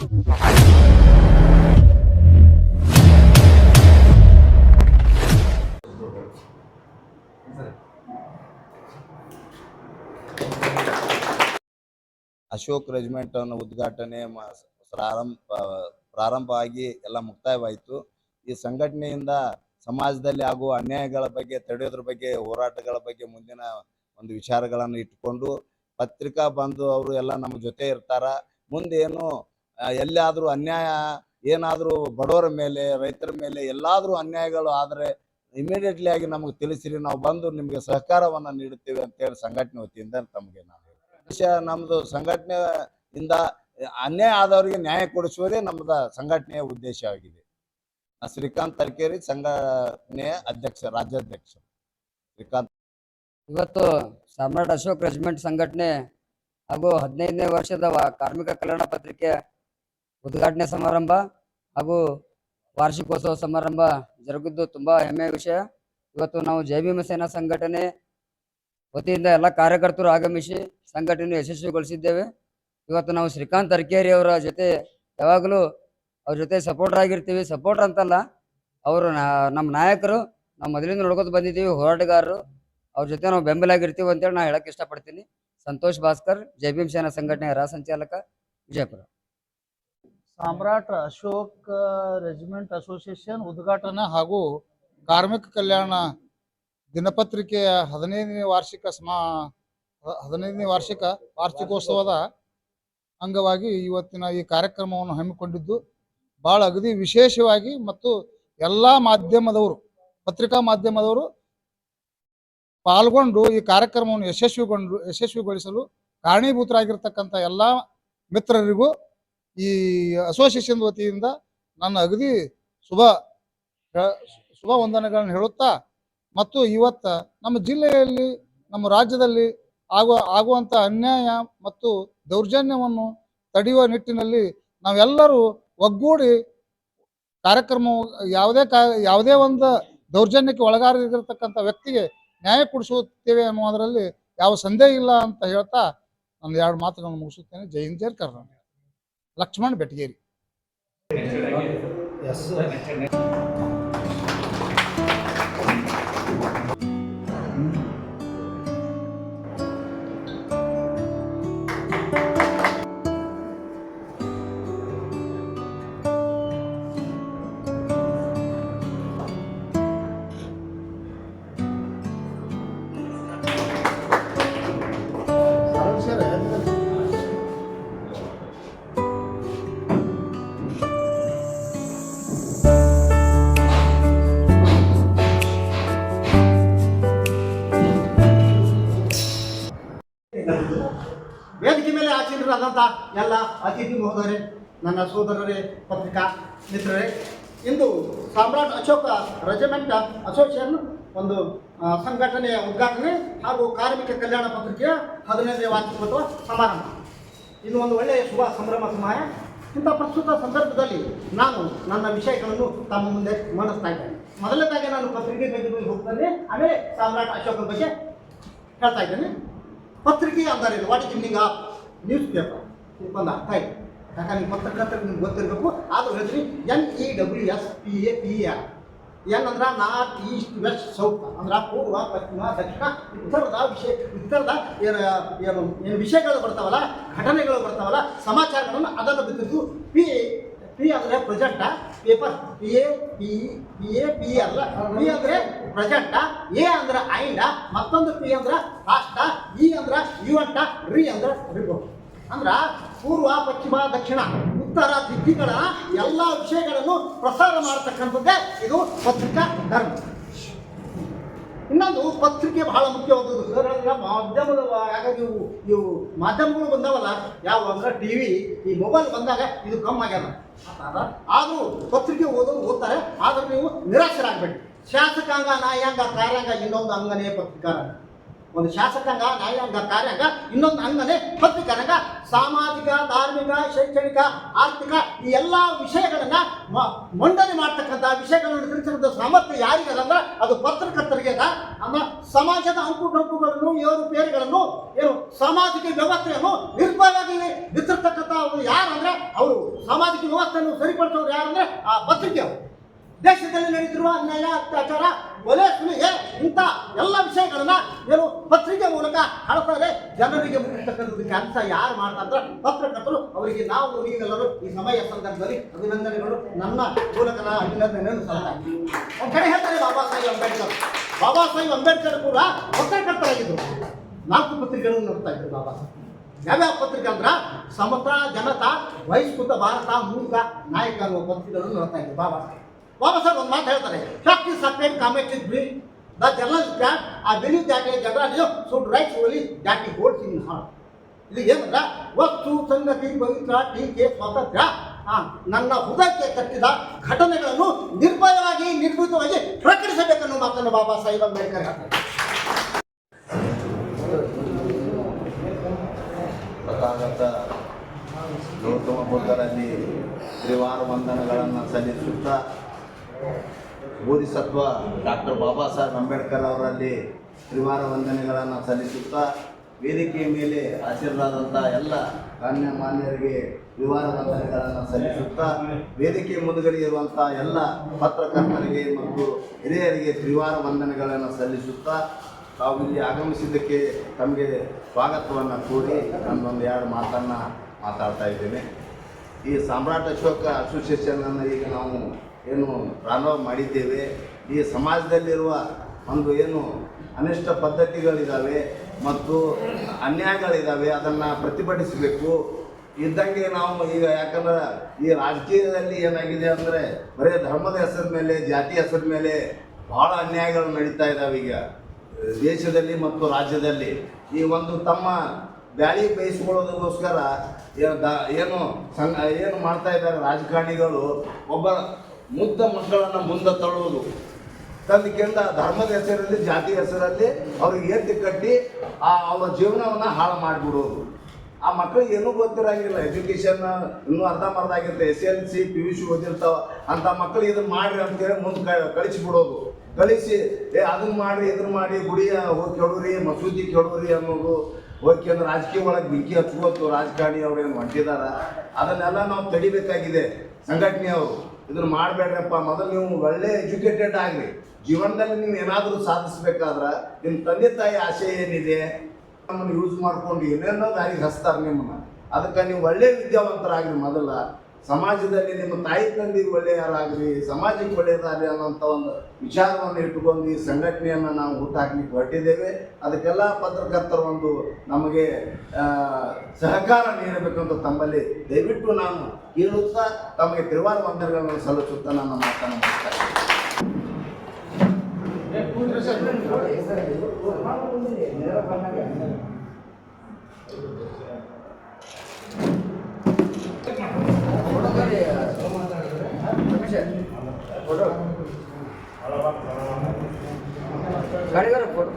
Ashok regiment ಅನ್ನು ಉದ್ಘಾಟನೆ ಪ್ರಾರಂಭ ಆಗಿ ಎಲ್ಲ ಮುಕ್ತಾಯವಾಯಿತು. ಈ ಸಂಘಟನೆಯಿಂದ ಸಮಾಜದಲ್ಲಿ ಆಗುವ ಅನ್ಯಾಯಗಳ ಬಗ್ಗೆ ತಡೆಯೋದ್ರ ಬಗ್ಗೆ ಹೋರಾಟಗಳ ಬಗ್ಗೆ ಮುಂದಿನ ಒಂದು ವಿಚಾರಗಳನ್ನು ಇಟ್ಟುಕೊಂಡು ಪತ್ರಿಕಾ ಬಂಧು ಅವರು ಎಲ್ಲ ನಮ್ಮ ಜೊತೆ ಇರ್ತಾರ. ಮುಂದೇನು ಎಲ್ಲಾದರೂ ಅನ್ಯಾಯ ಏನಾದರೂ ಬಡವರ ಮೇಲೆ ರೈತರ ಮೇಲೆ ಎಲ್ಲಾದರೂ ಅನ್ಯಾಯಗಳು ಆದರೆ ಇಮಿಡಿಯೇಟ್ಲಿ ಆಗಿ ನಮಗೆ ತಿಳಿಸಿರಿ, ನಾವು ಬಂದು ನಿಮಗೆ ಸಹಕಾರವನ್ನು ನೀಡುತ್ತೇವೆ ಅಂತೇಳಿ ಸಂಘಟನೆ ವತಿಯಿಂದ ತಮಗೆ ನಾನು ನಮ್ದು ಸಂಘಟನೆಯಿಂದ ಅನ್ಯಾಯ ಆದವರಿಗೆ ನ್ಯಾಯ ಕೊಡಿಸುವುದೇ ನಮ್ಮದ ಸಂಘಟನೆಯ ಉದ್ದೇಶವಾಗಿದೆ. ಶ್ರೀಕಾಂತ್ ತರ್ಕೇರಿ ಸಂಘಟನೆಯ ಅಧ್ಯಕ್ಷ, ರಾಜ್ಯಾಧ್ಯಕ್ಷ ಶ್ರೀಕಾಂತ್. ಇವತ್ತು ಸಾಮ್ರಾಟ್ ಅಶೋಕ್ ರೆಜಿಮೆಂಟ್ ಸಂಘಟನೆ ಹಾಗೂ 15ನೇ ವರ್ಷದ ಕಾರ್ಮಿಕ ಕಲ್ಯಾಣ ಪತ್ರಿಕೆ ಉದ್ಘಾಟನೆ ಸಮಾರಂಭ ಹಾಗೂ ವಾರ್ಷಿಕೋತ್ಸವ ಸಮಾರಂಭ ಜರುಗಿದ್ದು ತುಂಬಾ ಹೆಮ್ಮೆಯ ವಿಷಯ. ಇವತ್ತು ನಾವು ಜೈ ಭೀಮ ಸೇನಾ ಸಂಘಟನೆ ವತಿಯಿಂದ ಎಲ್ಲ ಕಾರ್ಯಕರ್ತರು ಆಗಮಿಸಿ ಸಂಘಟನೆ ಯಶಸ್ವಿಗೊಳಿಸಿದ್ದೇವೆ. ಇವತ್ತು ನಾವು ಶ್ರೀಕಾಂತ್ ತರ್ಕೇರಿ ಅವರ ಜೊತೆ ಯಾವಾಗಲೂ ಅವ್ರ ಜೊತೆ ಸಪೋರ್ಟರ್ ಆಗಿರ್ತೀವಿ. ಸಪೋರ್ಟರ್ ಅಂತಲ್ಲ, ಅವರು ನಮ್ಮ ನಾಯಕರು, ನಾವು ಮೊದಲಿಂದ ನೋಡ್ಕೊತ ಬಂದಿದ್ದೀವಿ, ಹೋರಾಟಗಾರರು, ಅವ್ರ ಜೊತೆ ನಾವು ಬೆಂಬಲ ಆಗಿರ್ತೀವಿ ಅಂತೇಳಿ ನಾನು ಹೇಳಕ್ ಇಷ್ಟಪಡ್ತೀನಿ. ಸಂತೋಷ್ ಭಾಸ್ಕರ್, ಜೈ ಭೀಮ್ ಸೇನಾ ಸಂಘಟನೆಯ ರಾಜ್ಯ ಸಂಚಾಲಕ, ವಿಜಯಪುರ. ಸಾಮ್ರಾಟ್ ಅಶೋಕ್ ರೆಜಿಮೆಂಟ್ ಅಸೋಸಿಯೇಷನ್ ಉದ್ಘಾಟನಾ ಹಾಗೂ ಕಾರ್ಮಿಕ ಕಲ್ಯಾಣ ದಿನಪತ್ರಿಕೆಯ 15ನೇ ವಾರ್ಷಿಕ ವಾರ್ಷಿಕೋತ್ಸವದ ಅಂಗವಾಗಿ ಇವತ್ತಿನ ಈ ಕಾರ್ಯಕ್ರಮವನ್ನು ಹಮ್ಮಿಕೊಂಡಿದ್ದು ಭಾಳ ಅಗದಿ ವಿಶೇಷವಾಗಿ ಮತ್ತು ಎಲ್ಲ ಮಾಧ್ಯಮದವರು, ಪತ್ರಿಕಾ ಮಾಧ್ಯಮದವರು ಪಾಲ್ಗೊಂಡು ಈ ಕಾರ್ಯಕ್ರಮವನ್ನು ಯಶಸ್ವಿಗೊಳಿಸಲು ಕಾರಣೀಭೂತರಾಗಿರ್ತಕ್ಕಂಥ ಎಲ್ಲ ಮಿತ್ರರಿಗೂ ಈ ಅಸೋಸಿಯೇಷನ್ ವತಿಯಿಂದ ನನ್ನ ಅಗದಿ ಶುಭ ವಂದನೆಗಳನ್ನು ಹೇಳುತ್ತಾ, ಮತ್ತು ಇವತ್ತು ನಮ್ಮ ಜಿಲ್ಲೆಯಲ್ಲಿ, ನಮ್ಮ ರಾಜ್ಯದಲ್ಲಿ ಆಗುವಂಥ ಅನ್ಯಾಯ ಮತ್ತು ದೌರ್ಜನ್ಯವನ್ನು ತಡೆಯುವ ನಿಟ್ಟಿನಲ್ಲಿ ನಾವೆಲ್ಲರೂ ಒಗ್ಗೂಡಿ ಕಾರ್ಯಕ್ರಮ ಯಾವುದೇ ಒಂದು ದೌರ್ಜನ್ಯಕ್ಕೆ ಒಳಗಾಗಿರ್ತಕ್ಕಂಥ ವ್ಯಕ್ತಿಗೆ ನ್ಯಾಯ ಕೊಡಿಸುತ್ತೇವೆ ಅನ್ನೋದರಲ್ಲಿ ಯಾವ ಸಂದೇಹ ಇಲ್ಲ ಅಂತ ಹೇಳ್ತಾ ನಾನು 2 ಮಾತುಗಳನ್ನು ಮುಗಿಸುತ್ತೇನೆ. ಜೈ ಹಿಂದ್, ಜೈ ಕರ್ನಾಟಕ. ಲಕ್ಷ್ಮಣ್ ಬೆಟಗೇರಿ. ವೇದಿಕೆ ಮೇಲೆ ಆಚರಣೆಯಾದಂಥ ಎಲ್ಲ ಅತಿಥಿ ಮಹೋದಯರೇ, ನನ್ನ ಸೋದರರೇ, ಪತ್ರಿಕಾ ಮಿತ್ರರೇ, ಇಂದು ಸಾಮ್ರಾಟ್ ಅಶೋಕ ರೆಜಿಮೆಂಟ್ ಅಸೋಸಿಯೇಷನ್ ಒಂದು ಸಂಘಟನೆಯ ಉದ್ಘಾಟನೆ ಹಾಗೂ ಕಾರ್ಮಿಕ ಕಲ್ಯಾಣ ಪತ್ರಿಕೆಯ 15ನೇ ವಾರ್ಷಿಕೋತ್ಸವ ಸಮಾರಂಭ. ಇದು ಒಂದು ಒಳ್ಳೆಯ ಶುಭ ಸಂಭ್ರಮ ಸಮಯ. ಇಂಥ ಪ್ರಸ್ತುತ ಸಂದರ್ಭದಲ್ಲಿ ನಾನು ನನ್ನ ವಿಷಯಗಳನ್ನು ತಮ್ಮ ಮುಂದೆ ಮಂಡಿಸ್ತಾ ಇದ್ದೇನೆ. ಮೊದಲನೇದಾಗಿ ನಾನು ಪತ್ರಿಕೆ ಬಗ್ಗೆ ಹೋಗ್ತೇನೆ, ಆಮೇಲೆ ಸಾಮ್ರಾಟ್ ಅಶೋಕನ ಬಗ್ಗೆ ಹೇಳ್ತಾ ಇದ್ದೇನೆ. ಪತ್ರಿಕೆ ಅಂದರೆ what is meaning of news paper ಒಂದು ಅರ್ಥ ಇದೆ. ಯಾಕಂದ್ರೆ ಪತ್ರಕರ್ತರಿಗೆ ನಿಮ್ಗೆ ಗೊತ್ತಿರಬೇಕು. ಅದು ಹೆಸರಿ NEWSPAPER. ಎನ್ ಅಂದ್ರೆ ನಾರ್ತ್, ಈಸ್ಟ್, ವೆಸ್ಟ್, ಸೌತ್ ಅಂದ್ರೆ ಪೂರ್ವ, ಪಶ್ಚಿಮ, ದಕ್ಷಿಣ, ಉತ್ತರದ ಏನು ವಿಷಯಗಳು ಬರ್ತಾವಲ್ಲ, ಘಟನೆಗಳು ಬರ್ತಾವಲ್ಲ, ಸಮಾಚಾರಗಳನ್ನು ಅದನ್ನು ಬಿತ್ತಿದ್ದು. ಪಿ ಅಂದರೆ ಪ್ರೊಜೆಕ್ಟ, ಪೇಪರ್ PA ಅಲ್ಲ, ಪಿ ಅಂದರೆ ಪ್ರೊಜೆಕ್ಟ, ಎ ಅಂದ್ರೆ ಐಂಡ, ಮತ್ತೊಂದು ಪಿ ಅಂದ್ರೆ ಫಾಸ್ಟ, ಇ ಅಂದ್ರೆ ಇವೆಂಟ, ರಿ ಅಂದ್ರೆ ರಿಪೋರ್ಟ್. ಅಂದ್ರೆ ಪೂರ್ವ, ಪಶ್ಚಿಮ, ದಕ್ಷಿಣ, ಉತ್ತರ ದಿಕ್ಕುಗಳ ಎಲ್ಲ ವಿಷಯಗಳನ್ನು ಪ್ರಸಾರ ಮಾಡತಕ್ಕಂಥದ್ದೇ ಇದು ಪತ್ರಿಕಾ ಧರ್ಮ. ಇನ್ನೊಂದು ಪತ್ರಿಕೆ ಬಹಳ ಮುಖ್ಯವಾದದ್ದು ಸರ್. ಮಾಧ್ಯಮದ ಯಾಕಾಗಿ ಇವು ಮಾಧ್ಯಮಗಳು ಬಂದಾವಲ್ಲ, ಯಾವ ಅಂದ್ರೆ TV, ಈ ಮೊಬೈಲ್ ಬಂದಾಗ ಇದು ಕಮ್ಮಿ ಆಗ್ಯಾದ. ಆದರೂ ಪತ್ರಿಕೆ ಓದ್ತಾರೆ. ಆದ್ರೆ ನೀವು ನಿರಾಶರಾಗಬೇಡಿ. ಶಾಸಕಾಂಗ, ನ್ಯಾಯಾಂಗ, ಕಾರ್ಯಾಂಗ ಇನ್ನೊಂದು ಅಂಗನೇ ಪತ್ರಿಕಾರಂಗ. ಒಂದು ಶಾಸಕಾಂಗ, ನ್ಯಾಯಾಂಗ, ಕಾರ್ಯಾಂಗ, ಇನ್ನೊಂದು ಅಂಗನೇ ಪತ್ರಿಕಾರಂಗ. ಸಾಮಾಜಿಕ, ಧಾರ್ಮಿಕ, ಶೈಕ್ಷಣಿಕ, ಆರ್ಥಿಕ ಈ ಎಲ್ಲ ವಿಷಯಗಳನ್ನು ಮಂಡನೆ ಮಾಡ್ತಕ್ಕಂಥ ವಿಷಯಗಳನ್ನು ತಿಳಿಸಿದ ಸಾಮರ್ಥ್ಯ ಯಾರಿಗದ ಅಂದ್ರೆ ಅದು ಪತ್ರಕರ್ತರಿಗೆ ಅದ. ಅಂದ್ರೆ ಸಮಾಜದ ಅಂಕುಡೊಂಕುಗಳನ್ನು, ಏರುಪೇರುಗಳನ್ನು, ಸಾಮಾಜಿಕ ವ್ಯವಸ್ಥೆಯನ್ನು ನಿರ್ಭಯವಾಗಿ ಬಿತ್ತಿರ್ತಕ್ಕಂಥ ಯಾರಂದ್ರೆ ಅವರು ಸಾಮಾಜಿಕ ವ್ಯವಸ್ಥೆಯನ್ನು ಸರಿಪಡಿಸೋರು ಯಾರಂದ್ರೆ ಆ ಪತ್ರಿಕೆ ಅವರು. ದೇಶದಲ್ಲಿ ನಡೀತಿರುವ ಅನ್ಯಾಯ, ಅತ್ಯಾಚಾರ, ಕೊಲೆ, ಸುಲಿಗೆ ಇಂಥ ಎಲ್ಲ ವಿಷಯಗಳನ್ನ ಏನು ಪತ್ರಿಕೆ ಮೂಲಕ ಹೇಳ್ತಾರೆ, ಜನರಿಗೆ ಮುಟ್ಟಿಸ್ತಕ್ಕಂಥದ್ದು ಕೆಲಸ ಯಾರು ಮಾಡ್ತಾರೆ? ಪತ್ರಕರ್ತರು. ಅವರಿಗೆ ನಾವು ನೀವೆಲ್ಲರೂ ಈ ಸಮಯ ಸಂದರ್ಭದಲ್ಲಿ ಅಭಿನಂದನೆಗಳು. ನನ್ನ ಮೂಲಕ ನಾನು ಅಭಿನಂದನೆಯನ್ನು ಸಲ್ಲಿಸ್ತೀನಿ. ಒಂದು ಕಡೆ ಹೇಳ್ತಾರೆ ಬಾಬಾ ಸಾಹೇಬ್ ಅಂಬೇಡ್ಕರ್. ಬಾಬಾ ಸಾಹೇಬ್ ಅಂಬೇಡ್ಕರ್ ಕೂಡ ಪತ್ರಕರ್ತರಾಗಿದ್ದರು. 4 ಪತ್ರಿಕೆಗಳನ್ನು ನೋಡ್ತಾ ಇದ್ರು ಬಾಬಾ ಸಾಹೇಬ್. ಯಾವ್ಯಾವ ಪತ್ರಿಕೆ ಅಂದ್ರೆ ಸಮತಾ, ಜನತಾ, ಬಹಿಷ್ಕೃತ ಭಾರತ, ಮೂಕ ನಾಯಕ ಅನ್ನುವ ಪತ್ರಿಕೆಗಳನ್ನು ನೋಡ್ತಾ ಇದ್ರು ಬಾಬಾ ಸಾಹೇಬ್. ಬಾಬಾ ಸಾಹೇಬ್ ಒಂದು ಮಾತು ಹೇಳ್ತಾರೆ, fact is separate, comment is breed, the journalist bad, I believe that a general should write only that he holds in heart. ಇದು ಏನಂದ್ರೆ ವಸ್ತು, ಸಂಗತಿ, ಪವಿತ್ರ, ಟೀಕೆ, ಸ್ವಾತಂತ್ರ್ಯ ನನ್ನ ಹೃದಯಕ್ಕೆ ಕಟ್ಟಿದ ಘಟನೆಗಳನ್ನು ನಿರ್ಭಯವಾಗಿ, ನಿರ್ಭೀತವಾಗಿ ಪ್ರಕಟಿಸಬೇಕನ್ನೋ ಮಾತನ್ನು ಬಾಬಾ ಸಾಹೇಬ್ ಅಂಬೇಡ್ಕರ್ ಹೇಳ್ತಾರೆ. ತಥಾಗತ ಗೌತಮ ಬುದ್ಧರಲ್ಲಿ ತ್ರಿವಾರ ವಂದನೆಗಳನ್ನು ಸಲ್ಲಿಸುತ್ತಾ, ಬೋಧಿಸತ್ವ ಡಾಕ್ಟರ್ ಬಾಬಾ ಸಾಹೇಬ್ ಅಂಬೇಡ್ಕರ್ ಅವರಲ್ಲಿ ತ್ರಿವಾರ ವಂದನೆಗಳನ್ನು ಸಲ್ಲಿಸುತ್ತಾ, ವೇದಿಕೆಯ ಮೇಲೆ ಹಾಜರಾದಂಥ ಎಲ್ಲ ಗಣ್ಯಮಾನ್ಯರಿಗೆ ತ್ರಿವಾರ ವಂದನೆಗಳನ್ನು ಸಲ್ಲಿಸುತ್ತಾ, ವೇದಿಕೆ ಮುಂದುಗಡೆ ಇರುವಂಥ ಎಲ್ಲ ಪತ್ರಕರ್ತರಿಗೆ ಮತ್ತು ಹಿರಿಯರಿಗೆ ತ್ರಿವಾರ ವಂದನೆಗಳನ್ನು ಸಲ್ಲಿಸುತ್ತಾ, ತಾವು ಇಲ್ಲಿ ಆಗಮಿಸಿದ್ದಕ್ಕೆ ತಮಗೆ ಸ್ವಾಗತವನ್ನು ಕೋರಿ ನನ್ನೊಂದು 2 ಮಾತನ್ನು ಮಾತಾಡ್ತಾ ಇದ್ದೇನೆ. ಈ ಸಾಮ್ರಾಟ್ ಅಶೋಕ ಅಸೋಸಿಯೇಷನನ್ನು ಈಗ ನಾವು ಏನು ಪ್ರಾರಂಭ ಮಾಡಿದ್ದೇವೆ. ಈ ಸಮಾಜದಲ್ಲಿರುವ ಒಂದು ಏನು ಅನಿಷ್ಟ ಪದ್ಧತಿಗಳಿದ್ದಾವೆ ಮತ್ತು ಅನ್ಯಾಯಗಳಿದ್ದಾವೆ, ಅದನ್ನು ಪ್ರತಿಭಟಿಸಬೇಕು. ಇದ್ದಂಗೆ ನಾವು ಈಗ, ಯಾಕಂದ್ರೆ ಈ ರಾಜಕೀಯದಲ್ಲಿ ಏನಾಗಿದೆ ಅಂದರೆ ಬರೀ ಧರ್ಮದ ಹೆಸರ ಮೇಲೆ, ಜಾತಿ ಹೆಸರ ಮೇಲೆ ಭಾಳ ಅನ್ಯಾಯಗಳು ನಡೀತಾ ಇದ್ದಾವೆ ಈಗ ದೇಶದಲ್ಲಿ ಮತ್ತು ರಾಜ್ಯದಲ್ಲಿ. ಈ ಒಂದು ತಮ್ಮ ಬ್ಯಾಳಿ ಬೇಯಿಸ್ಕೊಳ್ಳೋದಕ್ಕೋಸ್ಕರ ಏನು ಮಾಡ್ತಾ ಇದ್ದಾರೆ ರಾಜಕಾರಣಿಗಳು, ಒಬ್ಬ ಮುಗ್ಧ ಮಕ್ಕಳನ್ನು ಮುಂದೆ ತಳ್ಳುವುದು, ತಂದಕ್ಕಿಂತ ಧರ್ಮದ ಹೆಸರಲ್ಲಿ, ಜಾತಿ ಹೆಸರಲ್ಲಿ ಅವ್ರಿಗೆ ಎತ್ತಿ ಕಟ್ಟಿ ಅವರ ಜೀವನವನ್ನು ಹಾಳು ಮಾಡಿಬಿಡೋದು. ಆ ಮಕ್ಕಳಿಗೆ ಏನೂ ಗೊತ್ತಿರಂಗಿಲ್ಲ, ಎಜುಕೇಷನ್ ಇನ್ನೂ ಅರ್ಧಂಬರ್ಧ ಆಗಿರುತ್ತೆ, SLC PUC ಓದಿರ್ತಾವ. ಅಂಥ ಮಕ್ಕಳಿಗೆ ಇದನ್ನು ಮಾಡಿರಿ ಅಂತೇಳಿ ಮುಂದೆ ಕಳಿಸಿಬಿಡೋದು. ಕಳಿಸಿ ಅದನ್ನು ಮಾಡಿ ಇದನ್ನು ಮಾಡಿ ಗುಡಿಯ ಹೋಗಿ ಕೆಡೋರಿ, ಮಸೂದಿ ಕೆಡೋರಿ ಅನ್ನೋದು. ಹೋಗಿ ಅಂದ್ರೆ ರಾಜಕೀಯ ಒಳಗೆ ಬೆಂಕಿ ಹಚ್ಕೋತು ರಾಜಕಾರಣಿ ಅವ್ರೇನು ಹೊಂಟಿದಾರ. ಅದನ್ನೆಲ್ಲ ನಾವು ತಡಿಬೇಕಾಗಿದೆ. ಸಂಘಟನೆಯವರು ಇದನ್ನು ಮಾಡಬೇಡ್ರಪ್ಪ, ಮೊದಲು ನೀವು ಒಳ್ಳೆ ಎಜುಕೇಟೆಡ್ ಆಗಿರಿ. ಜೀವನದಲ್ಲಿ ನೀವು ಏನಾದರೂ ಸಾಧಿಸ್ಬೇಕಾದ್ರೆ ನಿಮ್ಮ ತಂದೆ ತಾಯಿ ಆಸೆ ಏನಿದೆ ನಮ್ಮನ್ನು ಯೂಸ್ ಮಾಡ್ಕೊಂಡು ಏನೇನೋ ದಾರಿಗೆ ಹಚ್ತಾರೆ ನಿಮ್ಮನ್ನು. ಅದಕ್ಕೆ ನೀವು ಒಳ್ಳೆ ವಿದ್ಯಾವಂತರಾಗ್ರಿ. ಮೊದಲ ಸಮಾಜದಲ್ಲಿ ನಿಮ್ಮ ತಾಯಿ ತಂದೆಗೆ ಒಳ್ಳೆಯರಾಗ್ರಿ, ಸಮಾಜಕ್ಕೆ ಒಳ್ಳೆಯದಾಗಲಿ ಅನ್ನೋಂಥ ಒಂದು ವಿಚಾರವನ್ನು ಇಟ್ಟುಕೊಂಡು ಈ ಸಂಘಟನೆಯನ್ನು ನಾವು ಹುಟ್ಟಾಕ್ಲಿಕ್ಕೆ ಹೊರಟಿದ್ದೇವೆ. ಅದಕ್ಕೆಲ್ಲ ಪತ್ರಕರ್ತರು ಒಂದು ನಮಗೆ ಸಹಕಾರ ನೀಡಬೇಕಂತ ತಮ್ಮಲ್ಲಿ ದಯವಿಟ್ಟು ನಾನು ಕೇಳುತ್ತಾ, ತಮಗೆ ತ್ರಿವಾರ ವಂದನೆಗಳನ್ನು ಸಲ್ಲಿಸುತ್ತಾ ನನ್ನ ಮಾತನ್ನು ಮುಗಿಸ್ತಾ ಗಾಡಿಗಾರ ಫೋಟೋ